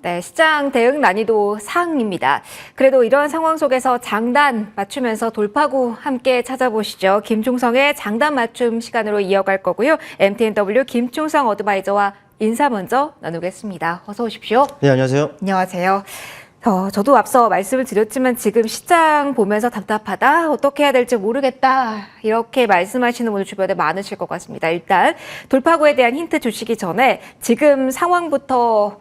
네, 시장 대응 난이도 상입니다. 그래도 이런 상황 속에서 장단 맞추면서 돌파구 함께 찾아보시죠. 김충성의 장단 맞춤 시간으로 이어갈 거고요. MTNW 김충성 어드바이저와 인사 먼저 나누겠습니다. 어서 오십시오. 네, 안녕하세요. 안녕하세요. 저도 앞서 말씀을 드렸지만 지금 시장 보면서 답답하다, 어떻게 해야 될지 모르겠다 이렇게 말씀하시는 분들 주변에 많으실 것 같습니다. 일단 돌파구에 대한 힌트 주시기 전에 지금 상황부터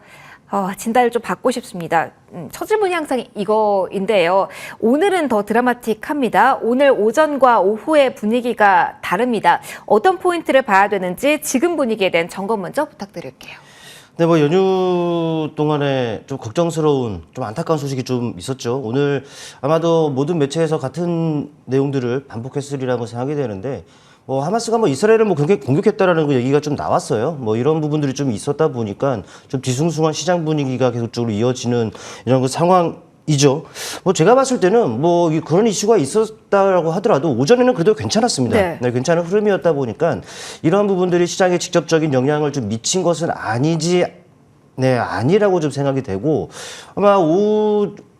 진단을 좀 받고 싶습니다. 첫 질문이 항상 이거인데요. 오늘은 더 드라마틱합니다. 오늘 오전과 오후의 분위기가 다릅니다. 어떤 포인트를 봐야 되는지 지금 분위기에 대한 점검 먼저 부탁드릴게요. 네, 뭐 연휴 동안에 좀 걱정스러운, 좀 안타까운 소식이 좀 있었죠. 오늘 아마도 모든 매체에서 같은 내용들을 반복했으리라고 생각이 되는데, 하마스가 이스라엘을 공격했다라는 그 얘기가 좀 나왔어요. 이런 부분들이 좀 있었다 보니까 좀 뒤숭숭한 시장 분위기가 계속적으로 이어지는 이런 그 상황이죠. 제가 봤을 때는 그런 이슈가 있었다라고 하더라도 오전에는 그래도 괜찮았습니다. 네, 괜찮은 흐름이었다 보니까 이러한 부분들이 시장에 직접적인 영향을 좀 미친 것은 아니라고 좀 생각이 되고, 아마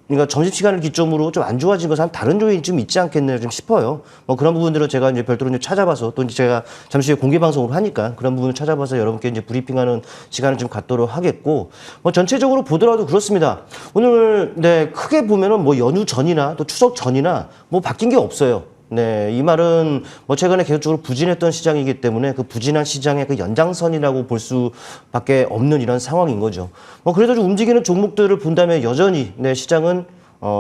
그러니까 점심시간을 기점으로 좀 안 좋아진 것은 다른 요인이 좀 있지 않겠나 좀 싶어요. 그런 부분들은 제가 이제 별도로 이제 찾아봐서, 또 이제 제가 잠시 후에 공개 방송을 하니까 그런 부분을 찾아봐서 여러분께 이제 브리핑하는 시간을 좀 갖도록 하겠고, 전체적으로 보더라도 그렇습니다. 오늘, 크게 보면은 연휴 전이나 또 추석 전이나 바뀐 게 없어요. 네, 이 말은 최근에 계속적으로 부진했던 시장이기 때문에 그 부진한 시장의 그 연장선이라고 볼 수밖에 없는 이런 상황인 거죠. 그래도 좀 움직이는 종목들을 본다면 여전히 시장은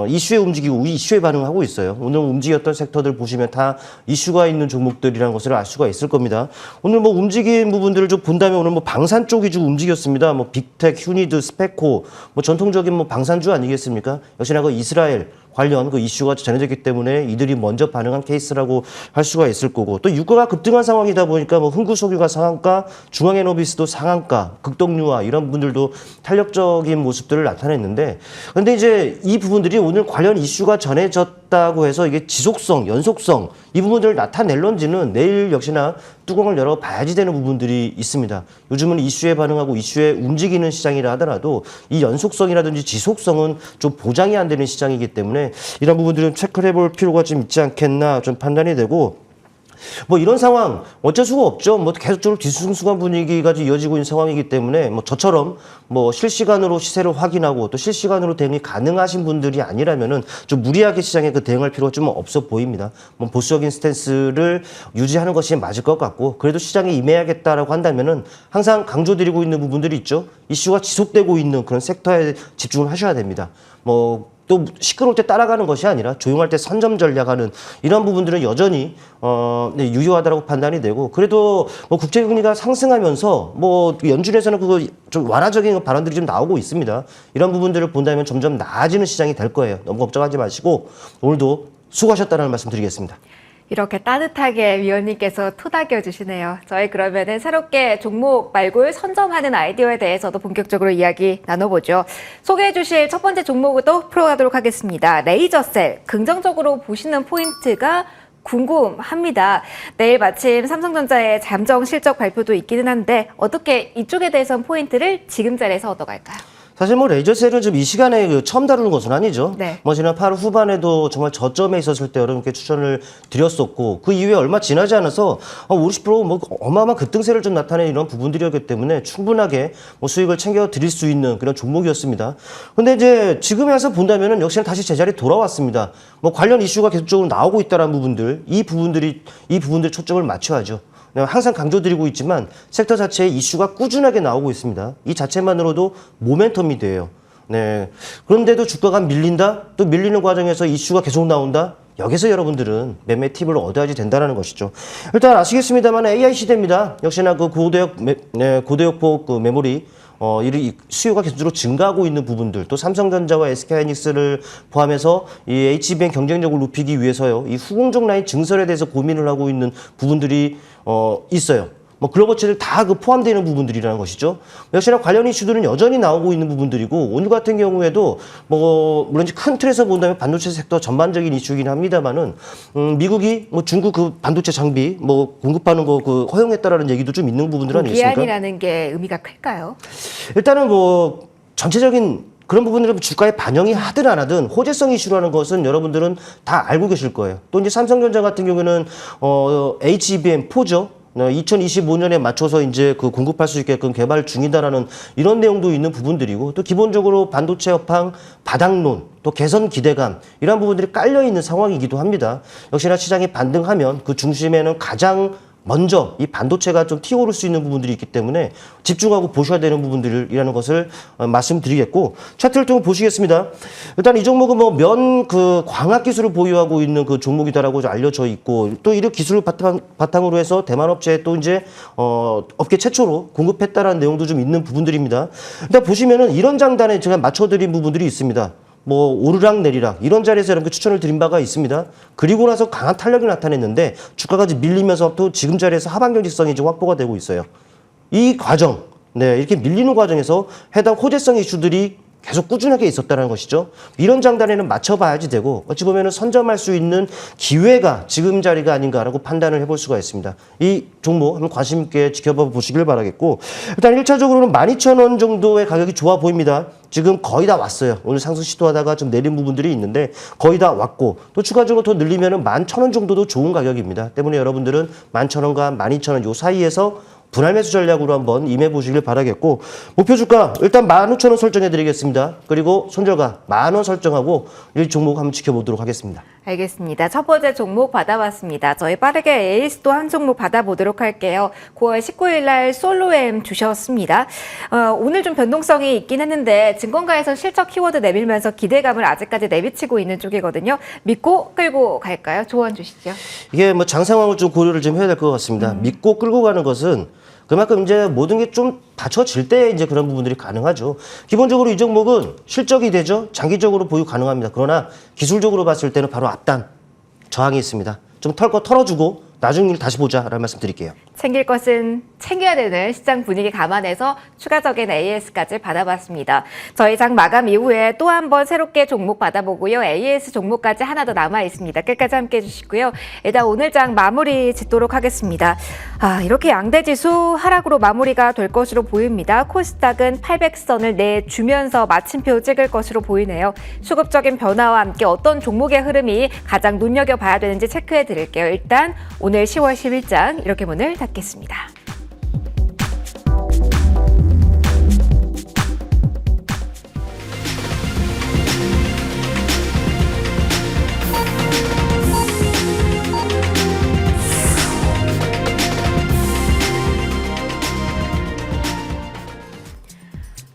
이슈에 움직이고 이슈에 반응하고 있어요. 오늘 움직였던 섹터들 보시면 다 이슈가 있는 종목들이라는 것을 알 수가 있을 겁니다. 오늘 움직인 부분들을 좀 본다면 오늘 방산 쪽이 좀 움직였습니다. 빅텍, 휴니드, 스페코, 전통적인 방산주 아니겠습니까? 역시나 그 이스라엘 관련 그 이슈가 전해졌기 때문에 이들이 먼저 반응한 케이스라고 할 수가 있을 거고, 또 유가가 급등한 상황이다 보니까 흥구석유가 상한가, 중앙에너비스도 상한가, 극동유화 이런 분들도 탄력적인 모습들을 나타냈는데, 근데 이제 이 부분들이 오늘 관련 이슈가 전해졌다고 해서 이게 지속성, 연속성 이 부분들을 나타낼런지는 내일 역시나 뚜껑을 열어봐야지 되는 부분들이 있습니다. 요즘은 이슈에 반응하고 이슈에 움직이는 시장이라 하더라도 이 연속성이라든지 지속성은 좀 보장이 안 되는 시장이기 때문에 이런 부분들은 체크를 해볼 필요가 좀 있지 않겠나 좀 판단이 되고, 이런 상황 어쩔 수가 없죠. 계속적으로 뒤숭숭한 분위기가 이어지고 있는 상황이기 때문에 저처럼 실시간으로 시세를 확인하고 또 실시간으로 대응이 가능하신 분들이 아니라면은 좀 무리하게 시장에 대응할 필요가 좀 없어 보입니다. 보수적인 스탠스를 유지하는 것이 맞을 것 같고, 그래도 시장에 임해야겠다라고 한다면은 항상 강조드리고 있는 부분들이 있죠. 이슈가 지속되고 있는 그런 섹터에 집중을 하셔야 됩니다. 또 시끄러울 때 따라가는 것이 아니라 조용할 때 선점 전략하는 이런 부분들은 여전히 유효하다고 판단이 되고, 그래도 국제금리가 상승하면서 연준에서는 그거 좀 완화적인 발언들이 좀 나오고 있습니다. 이런 부분들을 본다면 점점 나아지는 시장이 될 거예요. 너무 걱정하지 마시고 오늘도 수고하셨다는 말씀 드리겠습니다. 이렇게 따뜻하게 위원님께서 토닥여 주시네요. 저희 그러면은 새롭게 종목 말고 선점하는 아이디어에 대해서도 본격적으로 이야기 나눠보죠. 소개해 주실 첫 번째 종목부터 풀어가도록 하겠습니다. 레이저셀, 긍정적으로 보시는 포인트가 궁금합니다. 내일 마침 삼성전자의 잠정 실적 발표도 있기는 한데 어떻게 이쪽에 대해서는 포인트를 지금 자리에서 얻어갈까요? 사실 레이저셀은 좀 이 시간에 처음 다루는 것은 아니죠. 네. 지난 8월 후반에도 정말 저점에 있었을 때 여러분께 추천을 드렸었고, 그 이후에 얼마 지나지 않아서 50% 어마어마한 급등세를 좀 나타낸 이런 부분들이었기 때문에 충분하게 수익을 챙겨 드릴 수 있는 그런 종목이었습니다. 근데 이제 지금에 와서 본다면은 역시나 다시 제자리에 돌아왔습니다. 관련 이슈가 계속적으로 나오고 있다는 부분들, 이 부분들 초점을 맞춰야죠. 항상 강조드리고 있지만 섹터 자체에 이슈가 꾸준하게 나오고 있습니다. 이 자체만으로도 모멘텀이 돼요. 네. 그런데도 주가가 밀린다? 또 밀리는 과정에서 이슈가 계속 나온다? 여기서 여러분들은 매매 팁을 얻어야지 된다는 것이죠. 일단 아시겠습니다만 AI 시대입니다. 역시나 그 고대역폭 그 메모리 이 수요가 계속적으로 증가하고 있는 부분들, 또 삼성전자와 SK하이닉스를 포함해서 이 HBM 경쟁력을 높이기 위해서요, 이 후공정 라인 증설에 대해서 고민을 하고 있는 부분들이 있어요. 그런 것들이 다 포함되는 부분들이라는 것이죠. 역시나 관련 이슈들은 여전히 나오고 있는 부분들이고, 오늘 같은 경우에도 물론 큰 틀에서 본다면 반도체 섹터 전반적인 이슈이긴 합니다만은 미국이 중국 그 반도체 장비 공급하는 거 허용했다라는 얘기도 좀 있는 부분들 아니겠습니까? 기한이라는 게 의미가 클까요? 일단은 전체적인 그런 부분들은 주가에 반영이 하든 안 하든 호재성 이슈라는 것은 여러분들은 다 알고 계실 거예요. 또 이제 삼성전자 같은 경우에는 HBM4죠. 2025년에 맞춰서 이제 그 공급할 수 있게끔 개발 중이다라는 이런 내용도 있는 부분들이고, 또 기본적으로 반도체 업황 바닥론, 또 개선 기대감, 이런 부분들이 깔려 있는 상황이기도 합니다. 역시나 시장이 반등하면 그 중심에는 가장 먼저 이 반도체가 좀 튀어오를 수 있는 부분들이 있기 때문에 집중하고 보셔야 되는 부분들이라는 것을 말씀드리겠고, 차트를 좀 보시겠습니다. 일단 이 종목은 뭐 면 그 광학 기술을 보유하고 있는 그 종목이다라고 알려져 있고, 또 이런 기술을 바탕으로 해서 대만 업체에 또 이제 업계 최초로 공급했다라는 내용도 좀 있는 부분들입니다. 일단 보시면은 이런 장단에 제가 맞춰드린 부분들이 있습니다. 뭐 오르락 내리락 이런 자리에서 여러분께 추천을 드린 바가 있습니다. 그리고 나서 강한 탄력이 나타냈는데 주가가 밀리면서 또 지금 자리에서 하반 경직성이 좀 확보가 되고 있어요. 이 과정, 이렇게 밀리는 과정에서 해당 호재성 이슈들이 계속 꾸준하게 있었다는 것이죠. 이런 장단에는 맞춰봐야지 되고, 어찌 보면 선점할 수 있는 기회가 지금 자리가 아닌가라고 판단을 해볼 수가 있습니다. 이 종목 한번 관심 있게 지켜봐 보시길 바라겠고, 일단 1차적으로는 12,000원 정도의 가격이 좋아 보입니다. 지금 거의 다 왔어요. 오늘 상승 시도하다가 좀 내린 부분들이 있는데 거의 다 왔고, 또 추가적으로 더 늘리면은 11,000원 정도도 좋은 가격입니다. 때문에 여러분들은 11,000원과 12,000원 요 사이에서 분할 매수 전략으로 한번 임해 보시길 바라겠고, 목표 주가 일단 16,000원 설정해 드리겠습니다. 그리고 손절가 10,000원 설정하고 이 종목 한번 지켜보도록 하겠습니다. 알겠습니다. 첫 번째 종목 받아봤습니다. 저희 빠르게 AS도 한 종목 받아보도록 할게요. 9월 19일 날 솔로엠 주셨습니다. 오늘 좀 변동성이 있긴 했는데 증권가에서 실적 키워드 내밀면서 기대감을 아직까지 내비치고 있는 쪽이거든요. 믿고 끌고 갈까요? 조언 주시죠. 이게 뭐 장 상황을 좀 고려를 좀 해야 될 것 같습니다. 믿고 끌고 가는 것은 그만큼 이제 모든 게 좀 받쳐질 때 이제 그런 부분들이 가능하죠. 기본적으로 이 종목은 실적이 되죠. 장기적으로 보유 가능합니다. 그러나 기술적으로 봤을 때는 바로 앞단 저항이 있습니다. 좀 털 거 털어주고 나중 일 다시 보자라는 말씀 드릴게요. 챙길 것은 챙겨야 되는 시장 분위기 감안해서 추가적인 AS까지 받아봤습니다. 저희 장 마감 이후에 또 한 번 새롭게 종목 받아보고요. AS 종목까지 하나 더 남아 있습니다. 끝까지 함께 해주시고요. 일단 오늘 장 마무리 짓도록 하겠습니다. 이렇게 양대지수 하락으로 마무리가 될 것으로 보입니다. 코스닥은 800선을 내주면서 마침표 찍을 것으로 보이네요. 수급적인 변화와 함께 어떤 종목의 흐름이 가장 눈여겨봐야 되는지 체크해 드릴게요. 일단 오늘 10월 10일장 이렇게 문을 닫겠습니다.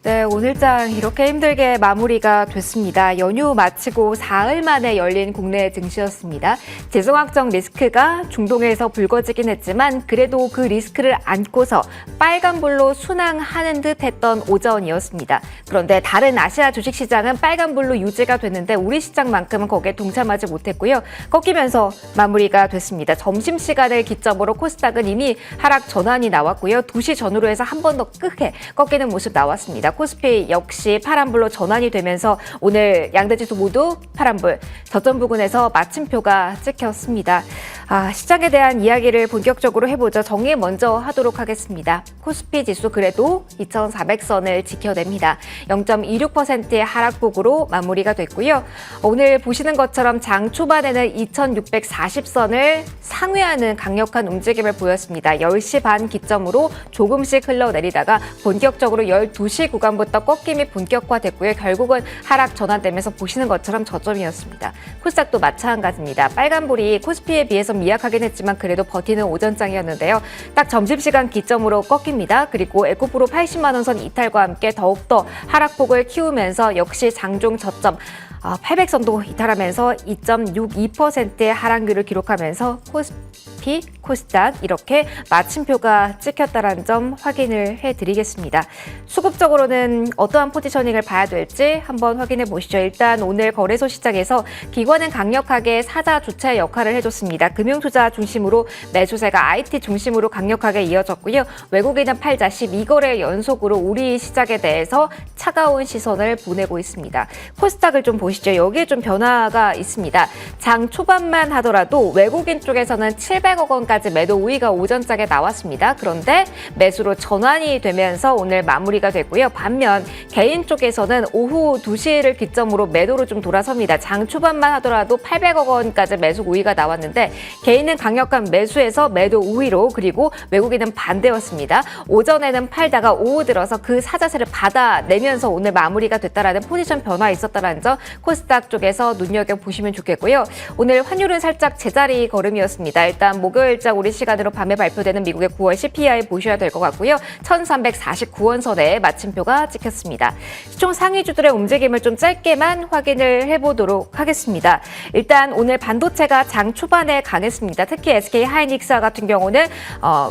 네, 오늘장 이렇게 힘들게 마무리가 됐습니다. 연휴 마치고 사흘 만에 열린 국내 증시였습니다. 재정확정 리스크가 중동에서 불거지긴 했지만 그래도 그 리스크를 안고서 빨간불로 순항하는 듯 했던 오전이었습니다. 그런데 다른 아시아 주식시장은 빨간불로 유지가 됐는데 우리 시장만큼은 거기에 동참하지 못했고요. 꺾이면서 마무리가 됐습니다. 점심시간을 기점으로 코스닥은 이미 하락 전환이 나왔고요. 2시 전후로 해서 한 번 더 크게 꺾이는 모습 나왔습니다. 코스피 역시 파란불로 전환이 되면서 오늘 양대지수 모두 파란불, 저점 부근에서 마침표가 찍혔습니다. 시장에 대한 이야기를 본격적으로 해보죠. 정리 먼저 하도록 하겠습니다. 코스피 지수 그래도 2,400선을 지켜냅니다. 0.26%의 하락폭으로 마무리가 됐고요. 오늘 보시는 것처럼 장 초반에는 2,640선을 상회하는 강력한 움직임을 보였습니다. 10시 반 기점으로 조금씩 흘러내리다가 본격적으로 12시 구간부터 꺾임이 본격화됐고요. 결국은 하락 전환되면서 보시는 것처럼 저점이었습니다. 코스닥도 마찬가지입니다. 빨간불이 코스피에 비해서 미약하긴 했지만 그래도 버티는 오전장이었는데요. 딱 점심시간 기점으로 꺾입니다. 그리고 에코프로 80만 원선 이탈과 함께 더욱더 하락폭을 키우면서 역시 장중 저점 800선도 이탈하면서 2.62%의 하락률을 기록하면서 코스피, 코스닥 이렇게 마침표가 찍혔다는 점 확인을 해드리겠습니다. 수급적으로는 어떠한 포지셔닝을 봐야 될지 한번 확인해 보시죠. 일단 오늘 거래소 시장에서 기관은 강력하게 사자 주체 역할을 해줬습니다. 금융투자 중심으로 매수세가 IT 중심으로 강력하게 이어졌고요. 외국인은 팔자 12거래 연속으로 우리 시장에 대해서 차가운 시선을 보내고 있습니다. 코스닥을 좀 보시죠. 여기에 좀 변화가 있습니다. 장 초반만 하더라도 외국인 쪽에서는 700억 원까지 매도 우위가 오전장에 나왔습니다. 그런데 매수로 전환이 되면서 오늘 마무리가 됐고요. 반면 개인 쪽에서는 오후 2시를 기점으로 매도로 좀 돌아섭니다. 장 초반만 하더라도 800억 원까지 매수 우위가 나왔는데 개인은 강력한 매수에서 매도 우위로, 그리고 외국인은 반대였습니다. 오전에는 팔다가 오후 들어서 그 사자세를 받아내면서 오늘 마무리가 됐다라는 포지션 변화 있었다라는 점 코스닥 쪽에서 눈여겨보시면 좋겠고요. 오늘 환율은 살짝 제자리 걸음이었습니다. 일단 목요일장 우리 시간으로 밤에 발표되는 미국의 9월 CPI 보셔야 될 것 같고요. 1349원 선에 마침표가 찍혔습니다. 시총 상위주들의 움직임을 좀 짧게만 확인을 해보도록 하겠습니다. 일단 오늘 반도체가 장 초반에 강했습니다. 특히 SK 하이닉스 같은 경우는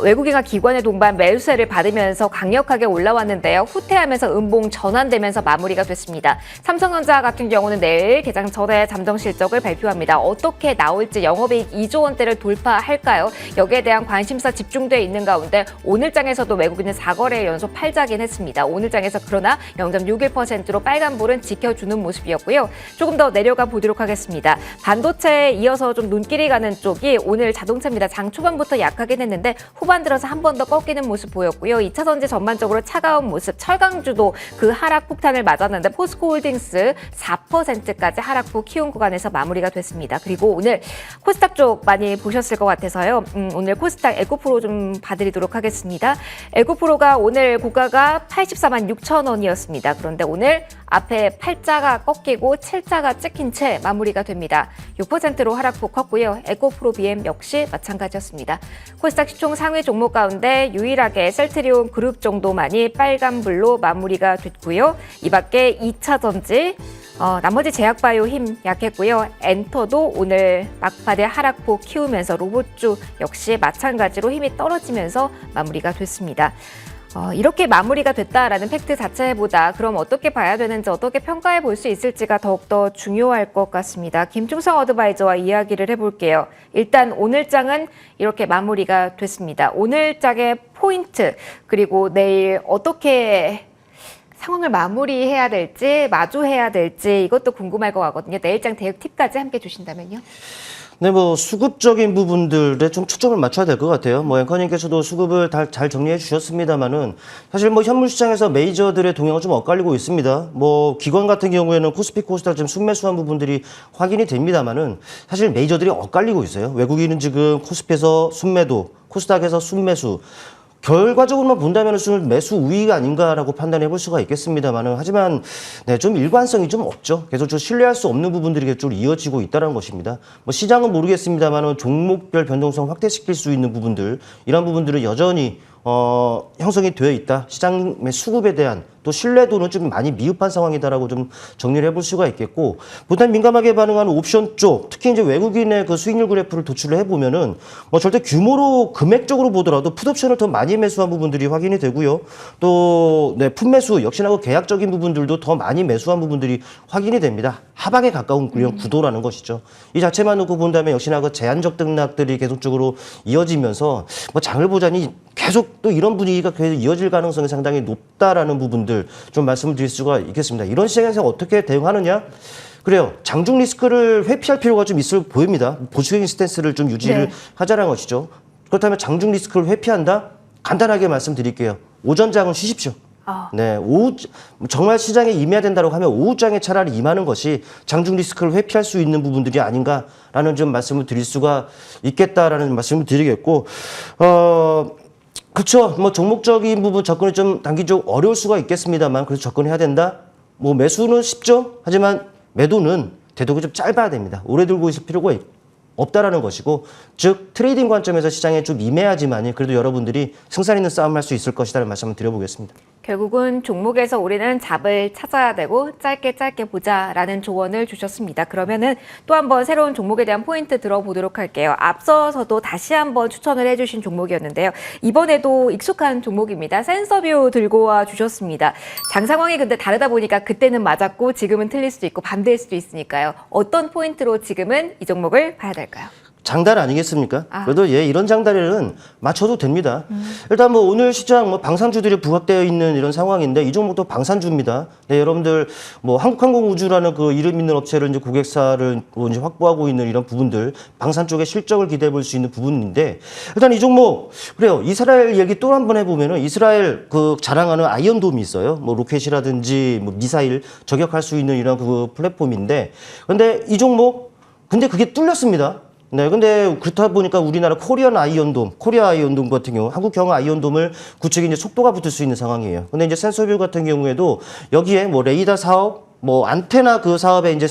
외국인과 기관의 동반 매수세를 받으면서 강력하게 올라왔는데요. 후퇴하면서 음봉 전환되면서 마무리가 됐습니다. 삼성전자 같은 경우는 내일 개장 전에 잠정 실적을 발표합니다. 어떻게 나올지, 영업이익 2조 원대를 돌파할까요? 여기에 대한 관심사 집중돼 있는 가운데 오늘장에서도 외국인은 4거래 연속 팔자긴 했습니다. 오늘장에서 그러나 0.61%로 빨간불은 지켜주는 모습이었고요. 조금 더 내려가 보도록 하겠습니다. 반도체에 이어서 좀 눈길이 가는 쪽이 오늘 자동차입니다. 장 초반부터 약하긴 했는데 후반 들어서 한 번 더 꺾이는 모습 보였고요. 2차 전지 전반적으로 차가운 모습, 철강주도 그 하락 폭탄을 맞았는데 포스코홀딩스 4%까지 하락폭 키운 구간에서 마무리가 됐습니다. 그리고 오늘 코스닥 쪽 많이 보셨을 것 같아서요. 오늘 코스닥 에코프로 좀 봐드리도록 하겠습니다. 에코프로가 오늘 고가가 84만 6천 원이었습니다. 그런데 오늘 앞에 8자가 꺾이고 7자가 찍힌 채 마무리가 됩니다. 6%로 하락폭 컸고요. 에코프로 BM 역시 마찬가지였습니다. 코스닥 시총 상위 종목 가운데 유일하게 셀트리온 그룹 정도만이 빨간불로 마무리가 됐고요. 이 밖에 2차 전지, 나머지 제약바이오 힘 약했고요. 엔터도 오늘 막판에 하락폭 키우면서 로봇주 역시 마찬가지로 힘이 떨어지면서 마무리가 됐습니다. 이렇게 마무리가 됐다라는 팩트 자체보다 그럼 어떻게 봐야 되는지, 어떻게 평가해 볼 수 있을지가 더욱더 중요할 것 같습니다. 김충성 어드바이저와 이야기를 해볼게요. 일단 오늘장은 이렇게 마무리가 됐습니다. 오늘장의 포인트, 그리고 내일 어떻게 상황을 마무리해야 될지, 마주해야 될지 이것도 궁금할 것 같거든요. 내일장 대응 팁까지 함께 주신다면요. 네, 뭐 수급적인 부분들에 좀 초점을 맞춰야 될 것 같아요. 뭐 앵커님께서도 수급을 잘 정리해 주셨습니다만은 사실 뭐 현물 시장에서 메이저들의 동향은 좀 엇갈리고 있습니다. 뭐 기관 같은 경우에는 코스피 코스닥 좀 순매수한 부분들이 확인이 됩니다만은 사실 메이저들이 엇갈리고 있어요. 외국인은 지금 코스피에서 순매도, 코스닥에서 순매수. 결과적으로만 본다면 매수 우위가 아닌가라고 판단해 볼 수가 있겠습니다만은, 하지만 네, 좀 일관성이 좀 없죠. 계속 좀 신뢰할 수 없는 부분들이 계속 이어지고 있다는 것입니다. 뭐 시장은 모르겠습니다만은 종목별 변동성 확대시킬 수 있는 부분들, 이런 부분들은 여전히 형성이 되어 있다. 시장의 수급에 대한 또 신뢰도는 좀 많이 미흡한 상황이다라고 좀 정리를 해볼 수가 있겠고, 보다 민감하게 반응하는 옵션 쪽, 특히 이제 외국인의 그 수익률 그래프를 도출을 해보면은 뭐 절대 규모로 금액적으로 보더라도 풋옵션을 더 많이 매수한 부분들이 확인이 되고요. 또 네, 풋매수 역시나 그 계약적인 부분들도 더 많이 매수한 부분들이 확인이 됩니다. 하방에 가까운 그런 구도라는 것이죠. 이 자체만 놓고 본다면 역시나 그 제한적 등락들이 계속적으로 이어지면서 뭐 장을 보자니 계속 또 이런 분위기가 계속 이어질 가능성이 상당히 높다라는 부분들 좀 말씀을 드릴 수가 있겠습니다. 이런 시장에서 어떻게 대응하느냐? 그래요. 장중 리스크를 회피할 필요가 좀 있어 보입니다. 보수적인 스탠스를 좀 유지를 하자는 것이죠. 그렇다면 장중 리스크를 회피한다? 간단하게 말씀드릴게요. 오전장은 쉬십시오. 네, 오후 정말 시장에 임해야 된다고 하면 오후장에 차라리 임하는 것이 장중 리스크를 회피할 수 있는 부분들이 아닌가라는 좀 말씀을 드릴 수가 있겠다라는 말씀을 드리겠고, 그렇죠. 뭐 종목적인 부분 접근이 좀 단기적으로 어려울 수가 있겠습니다만, 그래서 접근해야 된다. 뭐 매수는 쉽죠. 하지만 매도는 대독이 좀 짧아야 됩니다. 오래 들고 있을 필요가 없다라는 것이고, 즉 트레이딩 관점에서 시장에 좀 임해야지만 그래도 여러분들이 승산 있는 싸움을 할 수 있을 것이라는 말씀을 드려보겠습니다. 결국은 종목에서 우리는 잡을 찾아야 되고 짧게 보자라는 조언을 주셨습니다. 그러면은 또 한번 새로운 종목에 대한 포인트 들어보도록 할게요. 앞서서도 다시 한번 추천을 해주신 종목이었는데요. 이번에도 익숙한 종목입니다. 센서뷰 들고 와 주셨습니다. 장 상황이 근데 다르다 보니까 그때는 맞았고 지금은 틀릴 수도 있고 반대일 수도 있으니까요. 어떤 포인트로 지금은 이 종목을 봐야 될까요? 장달 아니겠습니까? 아. 그래도 예, 이런 장달에는 맞춰도 됩니다. 일단 뭐 오늘 시장 뭐 방산주들이 부각되어 있는 이런 상황인데 이 종목도 방산주입니다. 네, 여러분들 뭐 한국항공우주라는 그 이름 있는 업체를 이제 고객사를 뭐 이제 확보하고 있는 이런 부분들 방산 쪽의 실적을 기대해 볼 수 있는 부분인데 일단 이 종목 그래요. 이스라엘 얘기 또 한 번 해보면은 이스라엘 그 자랑하는 아이언돔이 있어요. 뭐 로켓이라든지 뭐 미사일 저격할 수 있는 이런 그 플랫폼인데 근데 이 종목 근데 그게 뚫렸습니다. 네, 근데 그렇다 보니까 우리나라 코리아 아이언돔 같은 경우, 한국형 아이언돔을 구축이 이제 속도가 붙을 수 있는 상황이에요. 근데 이제 센서뷰 같은 경우에도 여기에 뭐 레이더 사업, 뭐 안테나 그 사업에 이제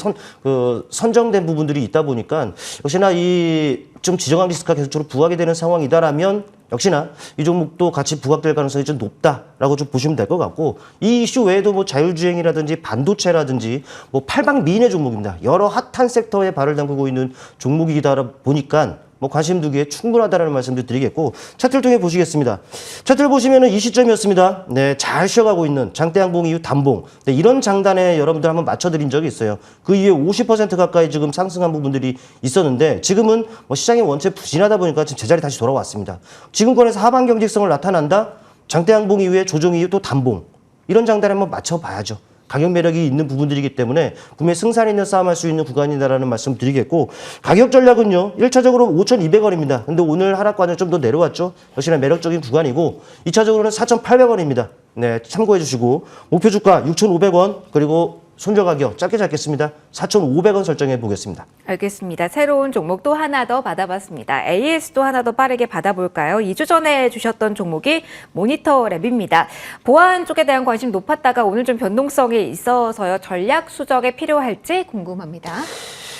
선정된 부분들이 있다 보니까 역시나 이 좀 지정학 리스크가 계속적으로 부각이 되는 상황이다라면 역시나 이 종목도 같이 부각될 가능성이 좀 높다라고 좀 보시면 될 것 같고 이 이슈 외에도 뭐 자율주행이라든지 반도체라든지 뭐 팔방미인의 종목입니다. 여러 핫한 섹터에 발을 담그고 있는 종목이다 보니까 뭐 관심 두기에 충분하다라는 말씀도 드리겠고 차트를 통해 보시겠습니다. 차트를 보시면은 이 시점이었습니다. 네, 잘 쉬어가고 있는 장대양봉 이후 단봉. 네, 이런 장단에 여러분들 한번 맞춰드린 적이 있어요. 그 이후에 50% 가까이 지금 상승한 부분들이 있었는데 지금은 뭐 시장이 원체 부진하다 보니까 지금 제자리 다시 돌아왔습니다. 지금권에서 하방 경직성을 나타난다. 장대양봉 이후에 조정 이후 또 단봉. 이런 장단에 한번 맞춰봐야죠. 가격 매력이 있는 부분들이기 때문에 분명히 승산 있는 싸움할 수 있는 구간이다라는 말씀 드리겠고 가격 전략은요. 1차적으로 5,200원입니다. 근데 오늘 하락과는 좀 더 내려왔죠. 역시나 매력적인 구간이고 2차적으로는 4,800원입니다. 네, 참고해 주시고 목표 주가 6,500원 그리고 손절 가격 짧게 잡겠습니다. 4,500원 설정해 보겠습니다. 알겠습니다. 새로운 종목 또 하나 더 받아봤습니다. AS도 하나 더 빠르게 받아볼까요? 2주 전에 주셨던 종목이 모니터랩입니다. 보안 쪽에 대한 관심 높았다가 오늘 좀 변동성이 있어서요. 전략 수정에 필요할지 궁금합니다.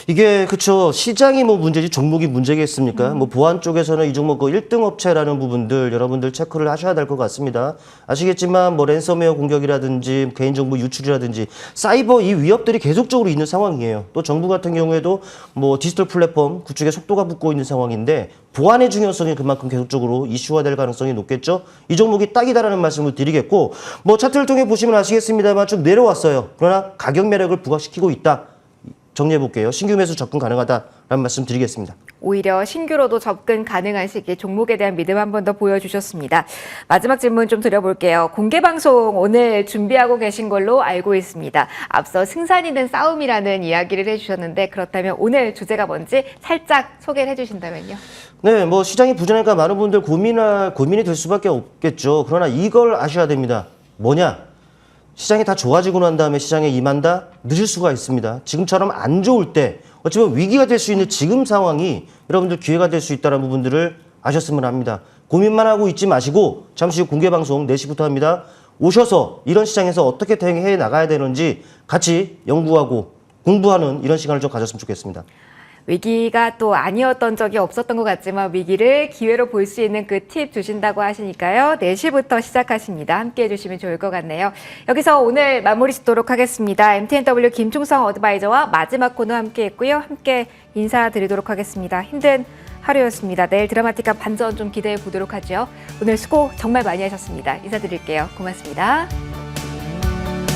이게 그쵸 시장이 뭐 문제지 종목이 문제겠습니까? 뭐 보안 쪽에서는 이 종목 그 1등 업체라는 부분들 여러분들 체크를 하셔야 될 것 같습니다. 아시겠지만 뭐 랜섬웨어 공격이라든지 개인정보 유출이라든지 사이버 이 위협들이 계속적으로 있는 상황이에요. 또 정부 같은 경우에도 뭐 디지털 플랫폼 구축에 속도가 붙고 있는 상황인데 보안의 중요성이 그만큼 계속적으로 이슈화될 가능성이 높겠죠. 이 종목이 딱이다라는 말씀을 드리겠고 뭐 차트를 통해 보시면 아시겠습니다만 쭉 내려왔어요. 그러나 가격 매력을 부각시키고 있다. 정리해 볼게요. 신규 매수 접근 가능하다라는 말씀 드리겠습니다. 오히려 신규로도 접근 가능한 시기에 종목에 대한 믿음 한 번 더 보여주셨습니다. 마지막 질문 좀 드려볼게요. 공개 방송 오늘 준비하고 계신 걸로 알고 있습니다. 앞서 승산 있는 싸움이라는 이야기를 해주셨는데 그렇다면 오늘 주제가 뭔지 살짝 소개를 해주신다면요. 네, 뭐 시장이 부진하니까 많은 분들 고민이 될 수밖에 없겠죠. 그러나 이걸 아셔야 됩니다. 뭐냐? 시장이 다 좋아지고 난 다음에 시장에 임한다? 늦을 수가 있습니다. 지금처럼 안 좋을 때 어쩌면 위기가 될 수 있는 지금 상황이 여러분들 기회가 될 수 있다는 부분들을 아셨으면 합니다. 고민만 하고 있지 마시고 잠시 후 공개방송 4시부터 합니다. 오셔서 이런 시장에서 어떻게 대응해 나가야 되는지 같이 연구하고 공부하는 이런 시간을 좀 가졌으면 좋겠습니다. 위기가 또 아니었던 적이 없었던 것 같지만 위기를 기회로 볼 수 있는 그 팁 주신다고 하시니까요. 4시부터 시작하십니다. 함께해 주시면 좋을 것 같네요. 여기서 오늘 마무리 짓도록 하겠습니다. MTNW 김충성 어드바이저와 마지막 코너 함께했고요. 함께 인사드리도록 하겠습니다. 힘든 하루였습니다. 내일 드라마틱한 반전 좀 기대해 보도록 하죠. 오늘 수고 정말 많이 하셨습니다. 인사드릴게요. 고맙습니다.